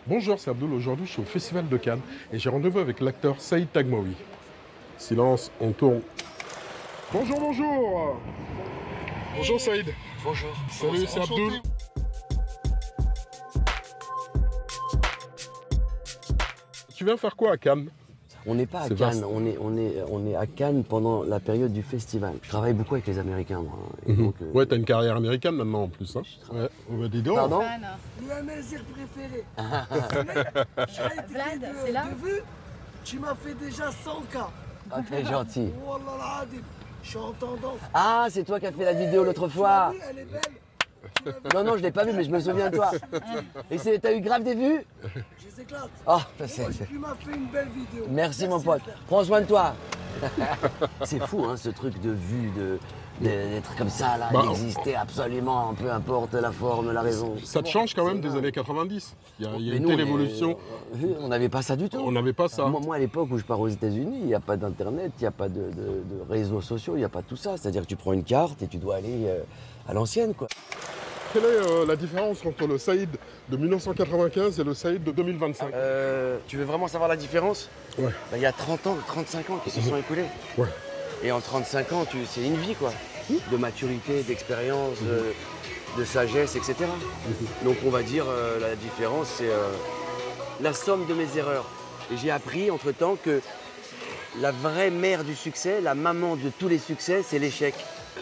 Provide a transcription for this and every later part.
Bonjour, c'est Abdoul. Aujourd'hui, je suis au Festival de Cannes et j'ai rendez-vous avec l'acteur Saïd Taghmaoui. Silence, on tourne. Bonjour, bonjour. Bonjour Saïd. Bonjour. Salut, c'est Abdoul. Tu viens faire quoi à Cannes? On n'est pas à C'est Cannes, vaste. on est à Cannes pendant la période du festival. Je travaille beaucoup avec les Américains, moi. Et donc, Ouais, t'as une carrière américaine maintenant en plus. Hein. Ouais. Oh, bah, dis donc. Pardon? Le Amazir préféré. Vlad, c'est là? De vue, tu m'as fait déjà 100K. Ah, très gentil. Wallah al-Adim, je suis en tendance. Ah, c'est toi qui as fait la vidéo l'autre fois. Oui, elle est belle. Non, non, je l'ai pas vu, mais je me souviens de toi. Et t'as eu grave des vues? Je les éclate. Oh, Tu m'as fait une belle vidéo. merci mon pote. frère. Prends soin de toi. C'est fou, hein, ce truc de vue, d'être comme ça, là, Bah, d'exister absolument, peu importe la forme, la raison. Ça te change quand même des années 90. Il y a Mais une nous, telle évolution. on n'avait pas ça du tout. On n'avait pas ça. Moi, à l'époque où je pars aux États-Unis, il n'y a pas d'internet, il n'y a pas de réseaux sociaux, il n'y a pas tout ça. C'est-à-dire que tu prends une carte et tu dois aller à l'ancienne, quoi. Quelle est la différence entre le Saïd de 1995 et le Saïd de 2025? Tu veux vraiment savoir la différence? Ouais. Bah, il y a 30 ans, 35 ans qui se sont écoulés. Ouais. Et en 35 ans, c'est une vie, quoi. De maturité, d'expérience, de sagesse, etc. Donc on va dire la différence, c'est la somme de mes erreurs. Et j'ai appris entre-temps que la vraie mère du succès, la maman de tous les succès, c'est l'échec.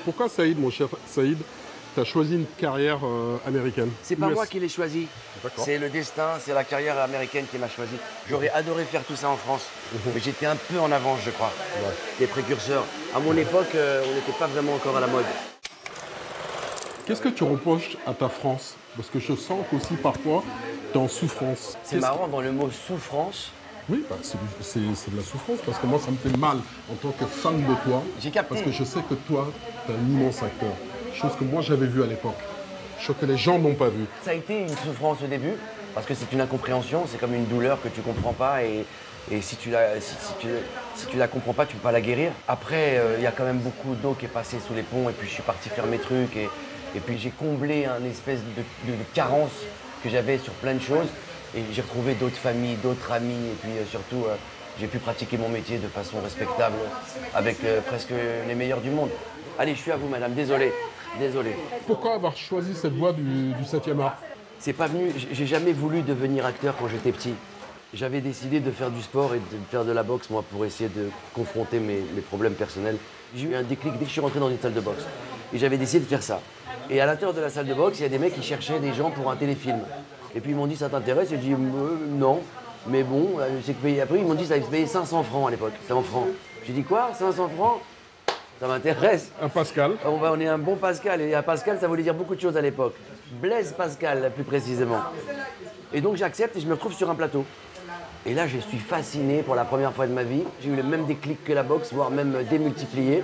Pourquoi Saïd, mon cher Saïd, t'as choisi une carrière américaine? C'est pas US. moi qui l'ai choisi. D'accord. C'est le destin, c'est la carrière américaine qui m'a choisi. J'aurais adoré faire tout ça en France, mais j'étais un peu en avance, je crois, des précurseurs. À mon époque, on n'était pas vraiment encore à la mode. Qu'est-ce que tu reproches à ta France? Parce que je sens qu'aussi parfois, tu es en souffrance. C'est marrant, dans le mot souffrance, Oui, bah, c'est de la souffrance, parce que moi, ça me fait mal en tant que fan de toi. J'ai capté. Parce que je sais que toi, tu es un immense acteur. Chose que moi, j'avais vue à l'époque. Chose que les gens n'ont pas vue. ça a été une souffrance au début, parce que c'est une incompréhension, c'est comme une douleur que tu comprends pas, et si tu la comprends pas, tu peux pas la guérir. Après, il y a quand même beaucoup d'eau qui est passée sous les ponts, et puis je suis parti faire mes trucs, et puis j'ai comblé un espèce de carence que j'avais sur plein de choses, et j'ai retrouvé d'autres familles, d'autres amis, et puis surtout, j'ai pu pratiquer mon métier de façon respectable, avec presque les meilleurs du monde. Allez, je suis à vous, madame, désolé. Désolé. Pourquoi avoir choisi cette voie du 7e art? C'est pas venu, j'ai jamais voulu devenir acteur quand j'étais petit. J'avais décidé de faire du sport et de faire de la boxe, moi, pour essayer de confronter mes problèmes personnels. J'ai eu un déclic dès que je suis rentré dans une salle de boxe. Et j'avais décidé de faire ça. Et à l'intérieur de la salle de boxe, il y a des mecs qui cherchaient des gens pour un téléfilm. Et puis ils m'ont dit, ça t'intéresse? Et j'ai dit, non. Mais bon, c'est que payer. Après, ils m'ont dit, ça allait se payer 500 francs à l'époque. C'était en francs. J'ai dit, quoi? 500 francs? Ça m'intéresse. Un Pascal. On est un bon Pascal, et un Pascal, ça voulait dire beaucoup de choses à l'époque. Blaise Pascal, plus précisément. Et donc j'accepte et je me retrouve sur un plateau. Et là, je suis fasciné pour la première fois de ma vie. J'ai eu le même déclic que la boxe, voire même démultiplié.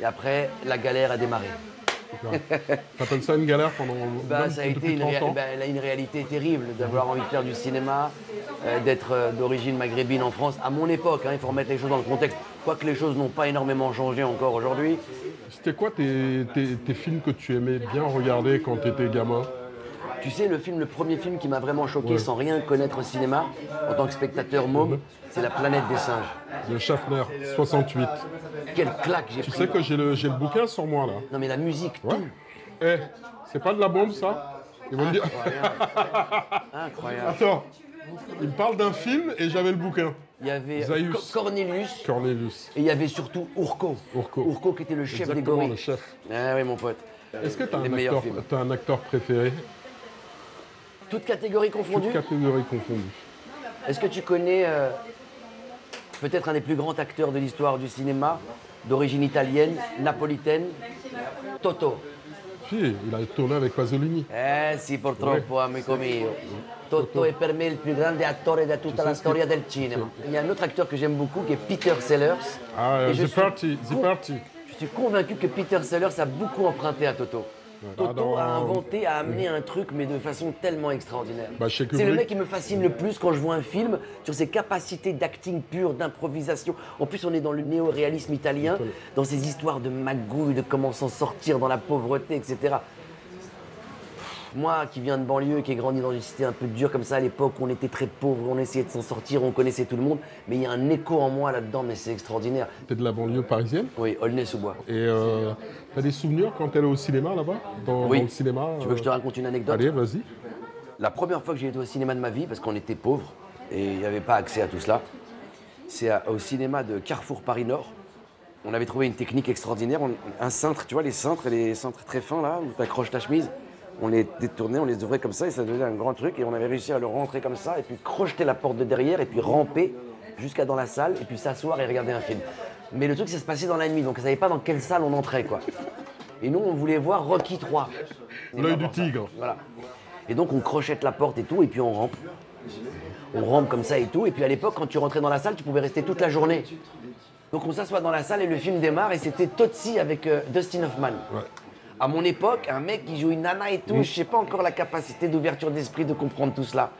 Et après, la galère a démarré. T'appelles ça une galère pendant Ça a été depuis 30 ans? une réalité terrible d'avoir envie de faire du cinéma, d'être d'origine maghrébine en France. À mon époque, hein, il faut remettre les choses dans le contexte. Quoique les choses n'ont pas énormément changé encore aujourd'hui. C'était quoi tes films que tu aimais bien regarder quand tu étais gamin? Tu sais, le premier film qui m'a vraiment choqué sans rien connaître au cinéma, en tant que spectateur môme, c'est La planète des singes. De Schaffner, 68. Quelle claque j'ai Tu pris. sais que j'ai le bouquin sur moi, là. Non mais la musique, Ouais. tout. Eh, c'est pas de la bombe, ça? Ils vont me dire... Incroyable. Attends, il me parle d'un film et j'avais le bouquin. Il y avait Zaius. Cornelius Cornelius. et il y avait surtout Urko. Urko. Qui était le chef des Exactement, gorilles. le chef. Ah oui, mon pote. Est-ce que tu Les meilleurs films. as un acteur préféré? Toutes catégories confondues. Toutes catégories confondues. Est-ce que tu connais peut-être un des plus grands acteurs de l'histoire du cinéma, d'origine italienne, napolitaine, Toto? Si, il a tourné avec Pasolini. Eh sì, purtroppo, amico mio. Toto è per me il più grande attore di tutta la storia del cinema. Il y a un autre acteur que j'aime beaucoup qui est Peter Sellers. Ah, Et je The suis Party. Je suis convaincu que Peter Sellers a beaucoup emprunté à Toto. Toto a inventé, a amené un truc, mais de façon tellement extraordinaire. Bah, chez C'est le Kubrick. mec qui me fascine le plus quand je vois un film sur ses capacités d'acting pur, d'improvisation. En plus, on est dans le néo-réalisme italien, dans ces histoires de magouilles, de comment s'en sortir dans la pauvreté, etc. Moi qui viens de banlieue, qui ai grandi dans une cité un peu dure comme ça à l'époque, on était très pauvres, on essayait de s'en sortir, on connaissait tout le monde, mais il y a un écho en moi là-dedans, mais c'est extraordinaire. T'es de la banlieue parisienne? Oui, Aulnay-sous-Bois. Et t'as des souvenirs quand t'es allé au cinéma là-bas? Dans Oui. le cinéma? Tu veux que je te raconte une anecdote? Allez, vas-y. La première fois que j'ai été au cinéma de ma vie, parce qu'on était pauvres et il n'y avait pas accès à tout cela, c'est au cinéma de Carrefour Paris-Nord. On avait trouvé une technique extraordinaire, un cintre, tu vois les cintres très fins là, où tu accroches ta chemise, on les détournait, on les ouvrait comme ça et ça devenait un grand truc et on avait réussi à le rentrer comme ça et puis crocheter la porte de derrière et puis ramper jusqu'à dans la salle et puis s'asseoir et regarder un film. Mais le truc ça se passait dans la nuit, donc on ne savait pas dans quelle salle on entrait quoi. Et nous on voulait voir Rocky 3. L'œil du tigre. Voilà. Et donc on crochette la porte et tout et puis on rampe. On rampe comme ça et tout. Et puis à l'époque, quand tu rentrais dans la salle, tu pouvais rester toute la journée. Donc on s'assoit dans la salle et le film démarre et c'était Tootsie avec Dustin Hoffman. Ouais. À mon époque, un mec qui joue une nana et tout, je sais pas encore la capacité d'ouverture d'esprit de comprendre tout cela.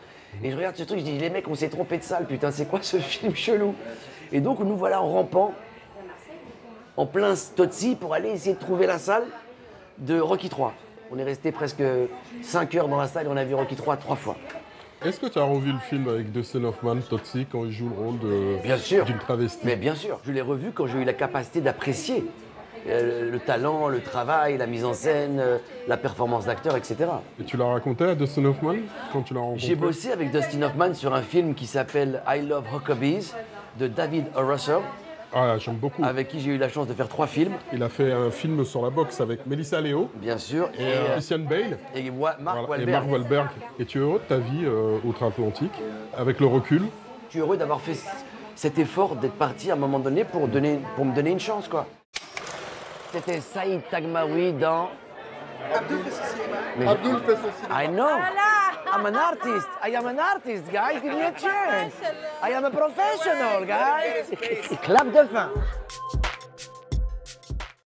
Et je regarde ce truc, je dis les mecs, on s'est trompé de salle, putain, c'est quoi ce film chelou? Et donc nous voilà en rampant, en plein Tootsie pour aller essayer de trouver la salle de Rocky 3. On est resté presque 5 heures dans la salle et on a vu Rocky 3 3 fois. Est-ce que tu as revu le film avec Dustin Hoffman, Tootsie, quand il joue le rôle Bien sûr. d'une travestie? Mais bien sûr, je l'ai revu quand j'ai eu la capacité d'apprécier le talent, le travail, la mise en scène, la performance d'acteur, etc. Et tu l'as raconté à Dustin Hoffman quand tu l'as rencontré? J'ai bossé avec Dustin Hoffman sur un film qui s'appelle I Love Huckabees de David O. Russell, Ah, j'aime beaucoup. avec qui j'ai eu la chance de faire 3 films, Il a fait un film sur la boxe avec Melissa Leo bien sûr, et Christian Bale. et Mark Voilà, et Wahlberg. Mark Wahlberg. Et tu es heureux de ta vie outre-Atlantique, avec le recul? Je suis heureux d'avoir fait cet effort d'être parti à un moment donné pour me donner une chance, quoi. C'était Saïd Tagmaoui dans... Abdul fait son cinéma. Mais- Abdul fait son cinéma. I know. I'm an artist. I am an artist, guys. Give me a chance. I am a professional, guys. Clap de fin.